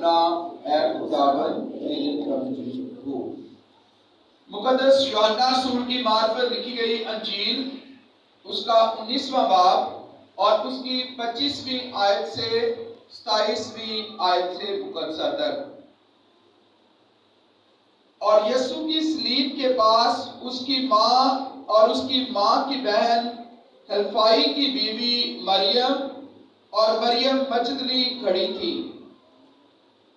کرنا اے خداوند تیرے کمزور ہو۔ مقدس یوحنا رسول کی معرفت لکھی گئی انجیل اس کا 19واں باب اور اس کی 25ویں آیت سے 27ویں آیت سے مقدسہ تک۔ اور یسوع کی صلیب کے پاس اس کی ماں اور اس کی ماں کی بہن حلفائی کی بیوی مریم اور مریم مجدلی کھڑی تھی۔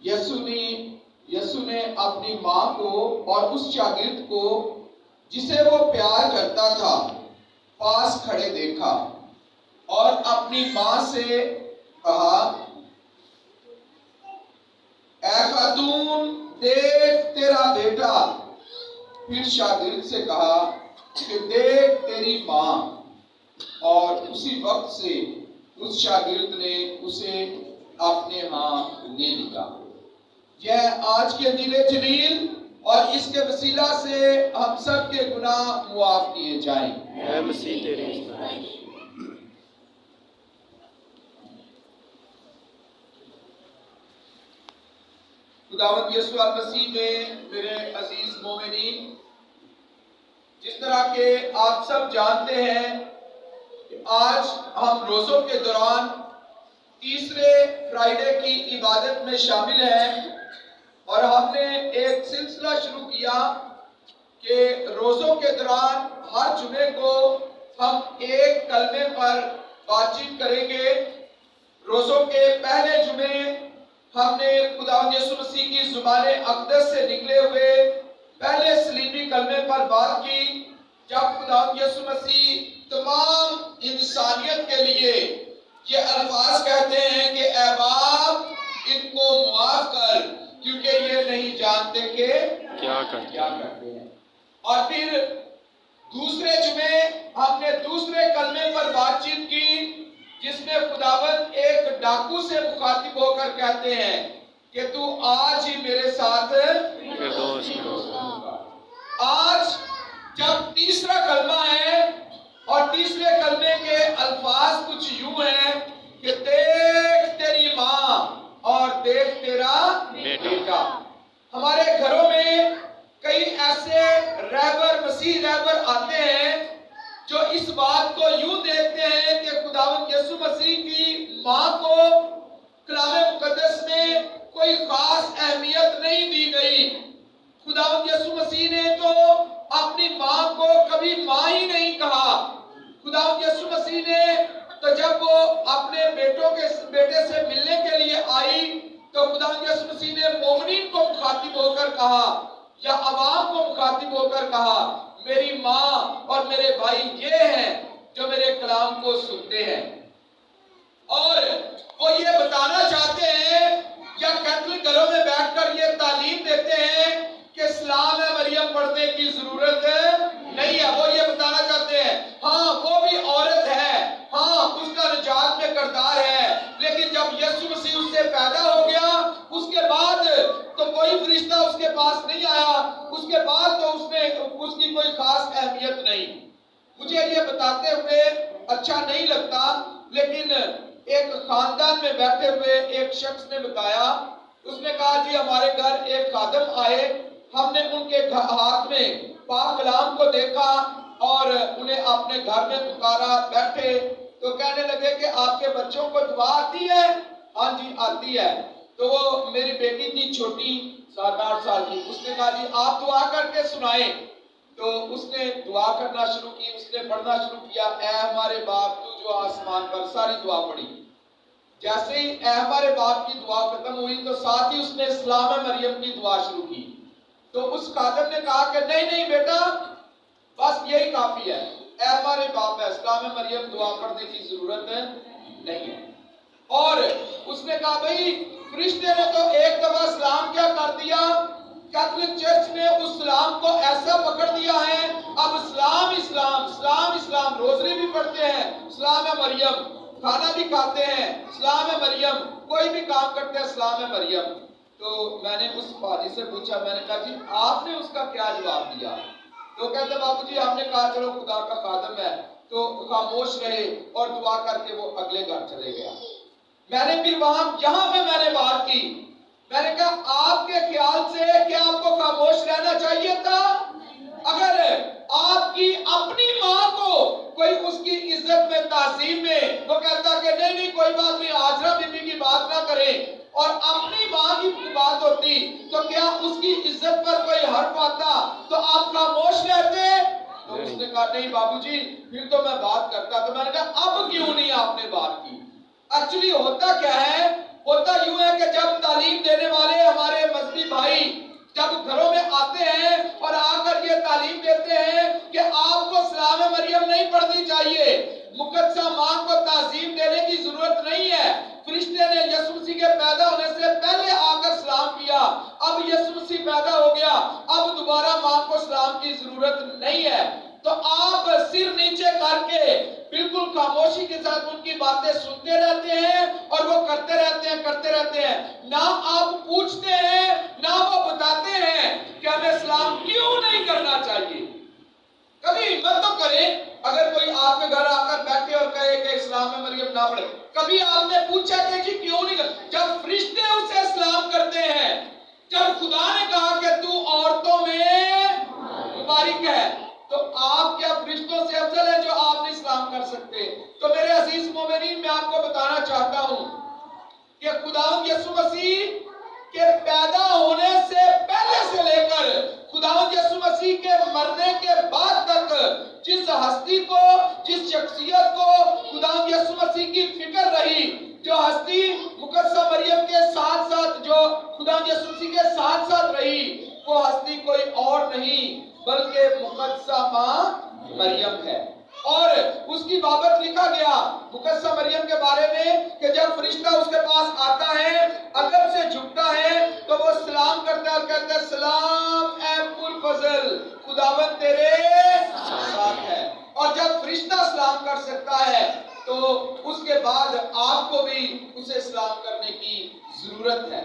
یسوع نے اپنی ماں کو اور اس شاگرد کو جسے وہ پیار کرتا تھا پاس کھڑے دیکھا اور اپنی ماں سے کہا، اے خاتون دیکھ تیرا بیٹا۔ پھر شاگرد سے کہا کہ دیکھ تیری ماں، اور اسی وقت سے اس شاگرد نے اسے اپنے ہاں لے لیا۔ یہ آج کے انجیل جلیل اور اس کے وسیلہ سے ہم سب کے گناہ معاف کیے جائیں۔ اے مسیح تیری ستائش۔ خداوند یسوع المسیح میں میرے عزیز مومنین، جس طرح کہ آپ سب جانتے ہیں کہ آج ہم روزوں کے دوران تیسرے فرائیڈے کی عبادت میں شامل ہیں، اور ہم نے ایک سلسلہ شروع کیا کہ روزوں کے دوران ہر جمعے کو ہم ایک کلمے پر بات چیت کریں گے۔ روزوں کے پہلے جمعے ہم نے خداوند یسوع مسیح کی زبان اقدس سے نکلے ہوئے پہلے صلیبی کلمے پر بات کی، جب خداوند یسوع مسیح تمام انسانیت کے لیے یہ الفاظ کہتے ہیں کہ اے باپ ان کو معاف کر کیونکہ یہ نہیں جانتے کہ کیا کرتے ہیں۔ اور پھر دوسرے جمعے ہم نے دوسرے کلمے پر بات چیت کی جس میں خداوند ایک ڈاکو سے مخاطب ہو کر کہتے ہیں کہ تو آج ہی میرے ساتھ فردوس میں ہوگا۔ آج جب تیسرا کلمہ ہے اور تیسرے کلمے کے الفاظ کچھ یوں ہیں کہ دیکھ تیری ماں اور دیکھ تیرا بیٹا۔ ہمارے گھروں میں کئی ایسے رہبر، مسیح رہبر آتے ہیں جو اس بات کو یوں دیکھتے ہیں کہ خداوند یسوع مسیح کی ماں کو کلام مقدس میں کوئی خاص اہمیت نہیں دی گئی۔ خداوند یسوع مسیح نے تو اپنی ماں کو کبھی ماں ہی نہیں کہا۔ خداوند یسوع مسیح نے تو جب وہ اپنے بیٹے سے ملنے کے لیے آئی تو خداوند یسوع مسیح نے مومنین کو مخاطب ہو کر کہا یا عوام کو مخاطب ہو کر کہا، میری ماں اور میرے بھائی یہ ہیں جو میرے کلام کو سنتے ہیں۔ اور وہ یہ بتانا چاہتے ہیں یا کیتھولک گھروں میں بیٹھ کر یہ تعلیم دیتے ہیں کہ سلام مریم پڑھنے کی ضرورت نہیں ہے۔ وہ یہ بتانا چاہتے ہیں ہاں وہ بھی عورت ہے، ہاں اس کا نجات میں کردار ہے، لیکن جب یسوع مسیح اس سے پیدا ہو گیا اس کے بعد تو کوئی فرشتہ اس کے پاس نہیں آیا، اس کے بعد تو اس کی کوئی خاص اہمیت نہیں۔ مجھے یہ بتاتے ہوئے اچھا نہیں لگتا، لیکن ایک خاندان میں بیٹھے ہوئے ایک شخص نے بتایا، اس نے کہا جی ہمارے گھر ایک خادم آئے، ہم نے ان کے ہاتھ میں پاک کلام کو دیکھا اور انہیں اپنے گھر میں پکارا، بیٹھے تو کہنے لگے کہ آپ کے بچوں کو دعا آتی ہے؟ ہاں جی آتی ہے۔ تو وہ میری بیٹی تھی چھوٹی 7-8 سال کی، اس نے کہا جی آپ دعا کر کے سنائیں۔ تو اس نے دعا کرنا شروع کی، اس نے پڑھنا شروع کیا، اے ہمارے باپ تو جو آسمان پر، ساری دعا پڑھی۔ جیسے ہی اے ہمارے باپ کی دعا ختم ہوئی تو ساتھ ہی اس نے سلام مریم کی دعا شروع کی۔ تو اس خادم نے کہا کہ نہیں بیٹا بس یہی کافی ہے، اے ہمارے باپ ہے، سلام مریم دعا پڑھنے کی ضرورت نہیں ہے۔ اور اس نے کہا بھئی فرشتے نے تو ایک دفعہ سلام کیا کر دیا، کیتھولک چرچ نے اس سلام کو ایسا پکڑ دیا ہے، اب اسلام روزری بھی پڑھتے ہیں، سلام مریم، کھانا بھی کھاتے ہیں، سلام مریم، کوئی بھی کام کرتے ہیں سلام مریم۔ تو میں نے اس بھائی سے پوچھا، میں نے کہا جی آپ نے اس کا کیا جواب دیا؟ تو کہتے بابو جی ہم نے کہا چلو خدا کا خادم ہے تو خاموش رہے اور دعا کر کے وہ اگلے گھر چلے گیا۔ میں نے پھر یہاں پہ میں نے بات کی، میں کیا آپ کے خیال سے کیا آپ کو خاموش رہنا چاہیے تھا؟ اگر آپ کی اپنی ماں کو کوئی اس کی عزت میں تعظیم میں وہ کہتا کہ نہیں کوئی بات نہیں، ہاجرہ بی بی کی بات نہ کریں، اور اپنی ماں کی بات ہوتی تو کیا اس کی عزت پر کوئی حرف آتا تو آپ خاموش رہتے؟ تو اس نے کہا نہیں بابو جی پھر تو میں بات کرتا۔ تو میں نے کہا اب کیوں نہیں آپ نے بات کی؟ ایکچولی ہوتا کیا ہے؟ ہوتا یوں ہے کہ جب تعلیم دینے والے ہمارے مذہبی بھائی جب گھروں میں آتے ہیں اور آ کر یہ تعلیم دیتے ہیں کہ آپ کو سلام مریم نہیں پڑھنی چاہیے، مقدسہ ماں کو تعظیم دینے کی ضرورت نہیں ہے، فرشتے نے یسوع مسیح کے پیدا ہونے سے پہلے آ کر سلام کیا، اب یسوع مسیح پیدا ہو گیا، اب دوبارہ ماں کو سلام کی ضرورت نہیں ہے، تو آپ سر نیچے کر کے بالکل خاموشی کے ساتھ ان کی باتیں سنتے رہتے ہیں اور وہ کرتے رہتے ہیں، نہ آپ پوچھتے ہیں نہ وہ بتاتے ہیں کہ ہمیں سلام کیوں نہیں کرنا چاہیے۔ کبھی ہمت تو کریں، اگر کوئی آپ کے گھر آ کر بیٹھے اور کہے کہ اسلام مریم نہ پڑھے، کبھی آپ نے پوچھا کہ جی کیوں نہیں کرتے؟ جب فرشتے اسے سلام کرتے ہیں، جب خدا نے کہا کہ تو عورتوں میں مبارک ہے، تو آپ کیا فرشتوں سے افضل ہے جو آپ نہیں سلام کر سکتے؟ تو میرے عزیز مومنین، میں آپ کو بتانا چاہتا ہوں کہ خداوند یسوع مسیح کے پیدا ہونے سے پہلے سے لے کر خداوند یسوع مسیح کے مرنے کے بعد تک جس ہستی کو، جس شخصیت کو خداوند یسوع مسیح کی فکر رہی، جو ہستی مقدسہ مریم کے ساتھ ساتھ، جو خداوند یسوع مسیح کے ساتھ ساتھ رہی، وہ ہستی کوئی اور نہیں بلکہ مقدسہ ماں مریم ہے۔ اور اس کی بابت لکھا گیا مقدسہ مریم کے بارے میں کہ جب فرشتہ اس کے پاس آتا ہے، ادب سے جھکتا ہے، تو وہ سلام کرتا ہے اور کہتا ہے سلام اے پرفضل، خداوند تیرے ساتھ ہے۔ اور جب فرشتہ سلام کر سکتا ہے تو اس کے بعد آپ کو بھی اسے سلام کرنے کی ضرورت ہے۔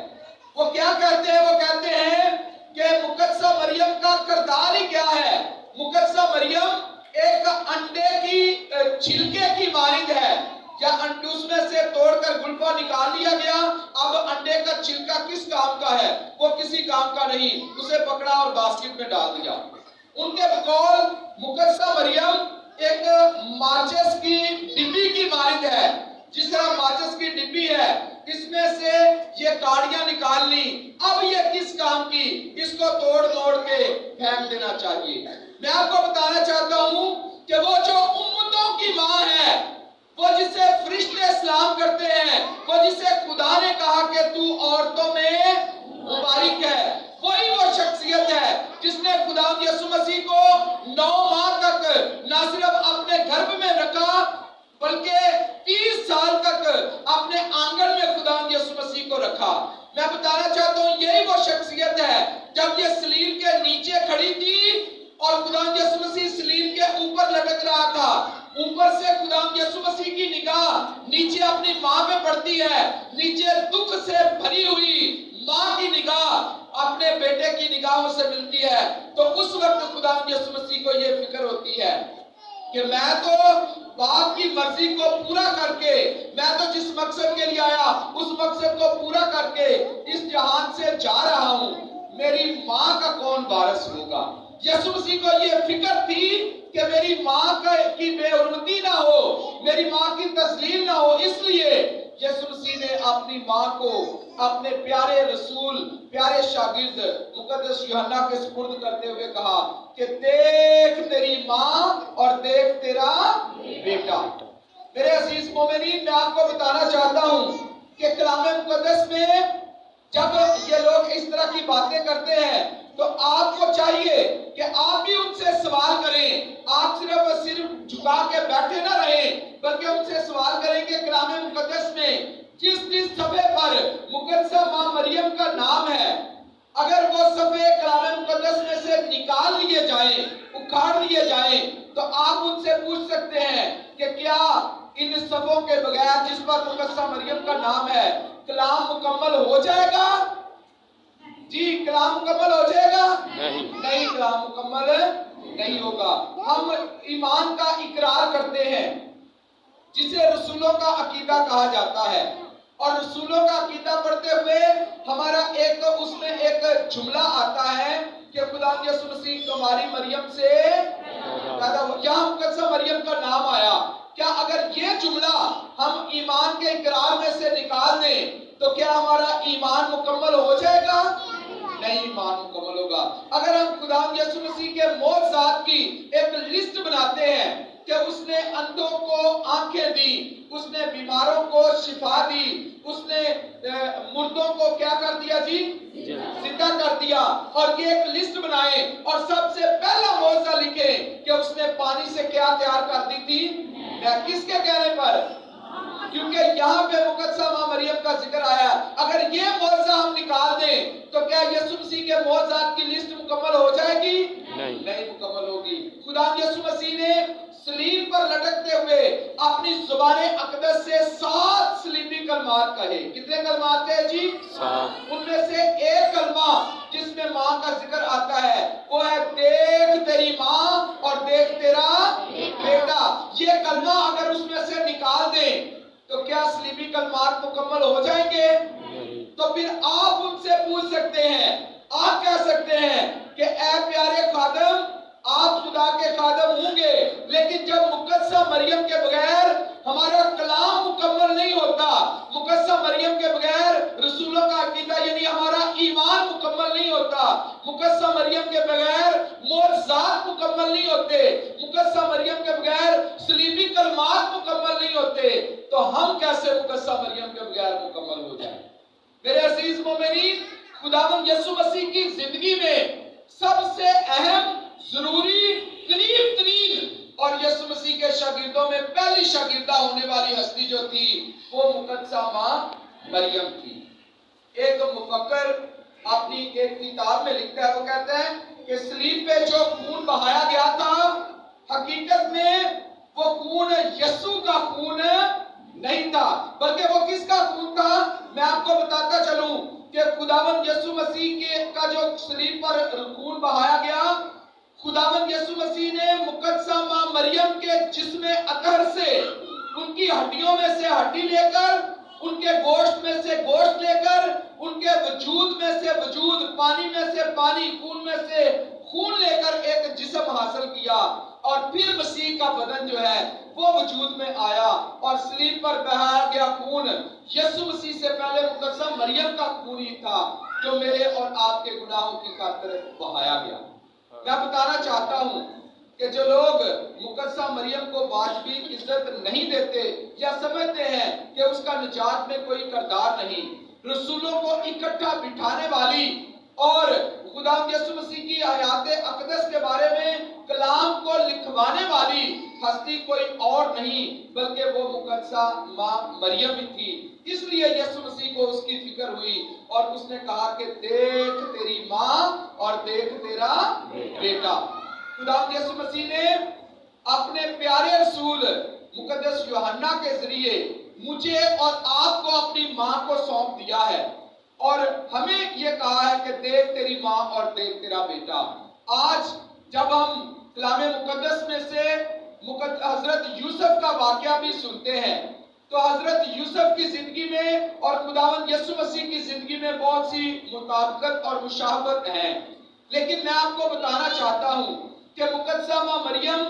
وہ کیا کہتے ہیں؟ وہ کہتے ہیں کہ مقدسہ مریم کا کردار ہی کیا ہے؟ مقدسہ مریم ایک انڈے کی چھلکے کی مانند ہے، یا انڈے اس میں سے توڑ کر گلفا نکال لیا گیا، اب انڈے کا چھلکا کس کام کا ہے؟ وہ کسی کام کا نہیں، اسے پکڑا اور باسکٹ میں ڈال دیا۔ ان کے بقول مقدسہ مریم ایک ماچس کی ڈبی کی مانند ہے، جس طرح ماچس کی ڈبی ہے، اس میں سے یہ کاڑیاں نکال لی، اب یہ کس کام کی؟ اس کو توڑ کے پھینک دینا چاہیے۔ میں آپ کو بتانا چاہتا ہوں کہ وہ جو امتوں کی ماں ہے، وہ جسے فرشتے سلام کرتے ہیں، وہ جسے خدا نے کہا کہ تو عورتوں میں مبارک ہے، وہی وہ شخصیت ہے جس نے خداوند یسوع مسیح کو 9 ماہ تک نہ صرف اپنے گھرب میں رکھا بلکہ 30 سال تک اپنے آنگن میں خداوند یسوع مسیح کو رکھا۔ میں بتانا چاہتا ہوں یہی وہ شخصیت ہے جب یہ سلیب کے نیچے کھڑی تھی اور خداوند یسوع مسیح سلیب کے اوپر لٹک رہا تھا، اوپر سے خداوند یسوع مسیح کی نگاہ نیچے اپنی ماں پہ پڑتی ہے، نیچے دکھ سے بھری ہوئی ماں کی نگاہ اپنے بیٹے کی نگاہوں سے ملتی ہے، تو اس وقت خداوند یسوع مسیح کو یہ فکر ہوتی ہے کہ میں تو باپ کی مرضی کو پورا کر کے، میں تو جس مقصد کے لیے آیا اس مقصد کو پورا کر کے اس جہان سے جا رہا ہوں، میری ماں کا کون وارث ہوگا؟ یسوع مسیح کو یہ فکر تھی کہ میری ماں کی بے حرمتی نہ ہو، میری ماں کی تذلیل نہ ہو، اس لیے یسوع مسیح نے اپنی ماں کو اپنے پیارے رسول، پیارے شاگرد مقدس یوحنا کے سپرد کرتے ہوئے کہا کہ دیکھ تیری ماں اور دیکھ تیرا بیٹا۔ میرے عزیز مومنین، میں آپ کو بتانا چاہتا ہوں کہ کلام مقدس میں جب یہ لوگ اس طرح کی باتیں کرتے ہیں تو آپ کو چاہیے کہ آپ بھی ان سے سوال کریں، آپ صرف جھکا کے بیٹھے نہ رہیں بلکہ ان سے سوال کریں کہ کلام مقدس میں جس صفحے پر مقدسہ ماں مریم کا نام ہے، اگر وہ صفحے کلام مقدس میں سے نکال لیے جائیں، اکھاڑ لیے جائیں، تو آپ ان سے پوچھ سکتے ہیں کہ کیا ان صفحوں کے بغیر جس پر مقدسہ مریم کا نام ہے کلام مکمل ہو جائے گا؟ جی کلام مکمل ہو جائے گا؟ نہیں، کلام مکمل نہیں ہوگا۔ ہم ایمان کا اقرار کرتے ہیں جسے رسولوں کا عقیدہ کہا جاتا ہے، اور رسولوں کا عقیدہ پڑھتے ہوئے ہمارا ایک جملہ آتا ہے کہ خدا یسوع مسیح کماری مریم سے پیدا ہوا، یہاں مقدسہ مریم کا نام آیا۔ کیا اگر یہ جملہ ہم ایمان کے اقرار میں سے نکال دیں تو کیا ہمارا ایمان مکمل ہو جائے گا؟ نہیں، ایمان مکمل ہوگا۔ اگر ہم خدا یسوع مسیح کے معجزات کی ایک لسٹ بناتے ہیں کہ اس نے اندھوں کو آنکھیں دی، اس نے بیماروں کو شفا دی، اس نے مردوں کو کیا کر دیا جی؟ زندہ کر دیا، اور یہ ایک لسٹ بنائے اور سب سے پہلا معجزہ لکھے کہ اس نے پانی سے کیا تیار کر دی تھی؟ کس کے کہنے پر؟ کیونکہ یہاں پہ مقدسہ ماں مریم کا ذکر آیا۔ اگر یہ معجزہ ہم نکال دیں تو کیا یسوع مسیح کے معجزات کی لسٹ مکمل ہو جائے گی؟ نہیں مکمل ہوگی۔ خدا یسوع مسیح نے صلیب پر لٹکتے ہوئے اپنی زبان اقدس سے 7 صلیبی کلمات کہے۔ کتنے کلمات کہے جی؟ 7۔ ان میں سے ایک کلمہ جس میں ماں کا ذکر آتا ہے وہ ہے دیکھ تیری ماں اور دیکھ تیرا بیٹا۔ یہ کلمہ اگر اس میں سے نکال دیں تو کیا صلیبی کلمات مکمل ہو جائیں گے؟ تو پھر آپ ان سے پوچھ سکتے ہیں، آپ کہہ سکتے ہیں کہ اے پیارے خادم، آپ خدا کے خادم ہوں گے، لیکن جب مقدسہ مریم کے بغیر ہمارا کلام مکمل نہیں ہوتا، مقدسہ مریم کے بغیر رسولوں کا عقیدہ یعنی ہمارا ایمان مکمل نہیں ہوتا، مقدسہ مریم کے بغیر معجزات مکمل نہیں ہوتے، مقدسہ مریم کے بغیر صلیبی کلمات مکمل نہیں ہوتے، تو ہم کیسے مقدسہ مریم کے بغیر مکمل ہو جائیں؟ میرے عزیز مومنین، خداوند یسوع مسیح کی زندگی میں سب سے اہم، ضروری، قریب ترین اور یسوع مسیح کے شاگردوں میں پہلی شاگردہ ہونے والی ہستی جو تھی وہ مقدسہ ماں مریم تھی۔ ایک مفکر اپنی ایک کتاب میں لکھتا ہے، وہ کہتا ہے کہ صلیب پہ جو خون بہایا گیا تھا حقیقت میں وہ خون یسوع کا خون نہیں تھا، بلکہ وہ کس کا خون تھا؟ میں آپ کو بتاتا چلوں کہ خداوند یسوع مسیح کا جو صلیب پر خون بہایا گیا، خداوند یسوع مسیح نے مقدسہ ماں مریم کے جسم اطہر سے ان کی ہڈیوں میں سے ہڈی لے کر، ان کے گوشت میں سے گوشت لے کر، ان کے وجود میں سے وجود، پانی میں سے پانی، خون میں سے خون لے کر ایک جسم حاصل کیا، اور پھر مسیح کا بدن جو ہے وہ وجود میں آیا، اور صلیب پر بہایا گیا خون یسوع مسیح سے پہلے مقدسہ مریم کا خون ہی تھا جو میرے اور آپ کے گناہوں کی خاطر بہایا گیا۔ میں بتانا چاہتا ہوں کہ جو لوگ مقدسہ مریم کو واجبی عزت نہیں دیتے یا سمجھتے ہیں کہ اس کا نجات میں کوئی کردار نہیں، رسولوں کو اکٹھا بٹھانے والی اور خدا یسوع مسیح کی حیات اقدس کے بارے میں کلام کو لکھوانے والی ہستی کوئی اور نہیں بلکہ وہ مقدسہ ماں مریم ہی تھی۔ اس لیے یسوع مسیح کو اس کی فکر ہوئی اور اس نے کہا کہ دیکھ تیری ماں اور دیکھ تیرا بیٹا۔ خدا یسوع مسیح نے اپنے پیارے رسول مقدس یوحنا کے ذریعے مجھے اور آپ کو اپنی ماں کو سونپ دیا ہے، اور ہمیں یہ کہا ہے کہ دیکھ تیری ماں اور دیکھ تیرا بیٹا۔ آج جب ہم کلام مقدس میں سے حضرت یوسف کا واقعہ بھی سنتے ہیں تو حضرت یوسف کی زندگی میں اور خداوند یسوع مسیح کی زندگی میں بہت سی مطابقت اور مشابہت ہیں، لیکن میں آپ کو بتانا چاہتا ہوں کہ مقدسہ ماں مریم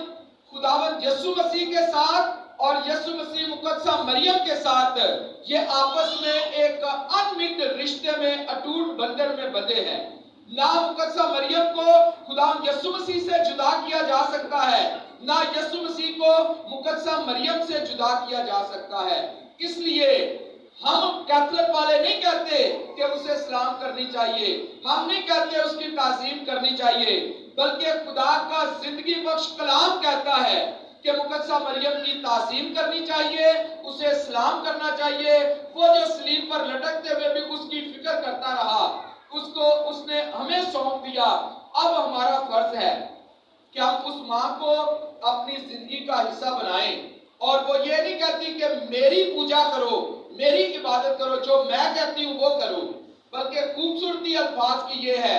خداوند یسوع مسیح کے ساتھ اور یسوع مسیح مقدسہ مریم کے ساتھ یہ آپس میں ایک انمٹ رشتے میں، اٹوٹ بندھن میں بندھے ہیں۔ نہ مقدسہ مریم کو خداوند یسوع مسیح سے جدا کیا جا سکتا ہے، نہ یسوع مسیح کو مقدسہ مریم سے جدا کیا جا سکتا ہے۔ اس لیے ہم کیتھولک والے نہیں کہتے کہ اسے سلام کرنی چاہیے، ہم نہیں کہتے اس کی تعظیم کرنی چاہیے، بلکہ خدا کا زندگی بخش کلام کہتا ہے کہ مقدسہ مریم کی تعظیم کرنی چاہیے، اسے سلام کرنا چاہیے۔ وہ جو صلیب پر لٹکتے ہوئے بھی اس کی فکر کرتا رہا، اس نے ہمیں سونپ دیا۔ اب ہمارا فرض ہے کہ ہم اس ماں کو اپنی زندگی کا حصہ بنائیں، اور وہ یہ نہیں کہتی کہ میری پوجا کرو، میری عبادت کرو، جو میں کہتی ہوں وہ کرو، بلکہ خوبصورتی الفاظ کی یہ ہے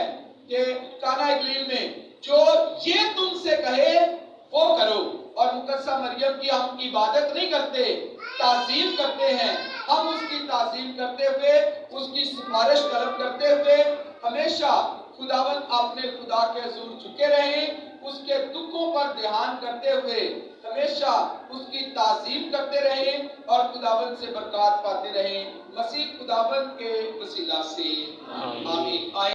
کہ کانا گلیل میں جو یہ تم سے کہے وہ کرو۔ اور مقدسہ مریم کی ہم عبادت نہیں کرتے، تعظیم کرتے ہیں۔ ہم اس کی تعظیم کرتے ہوئے، اس کی سفارش طلب کرتے ہوئے ہمیشہ ہمیشہ خداوند اپنے خدا کے حضور جھکے رہیں، اس کے دکھوں پر دھیان کرتے ہوئے ہمیشہ اس کی تعظیم کرتے رہیں اور خداوند سے برکات پاتے رہیں، مسیح خداوند کے وسیلہ سے آمین۔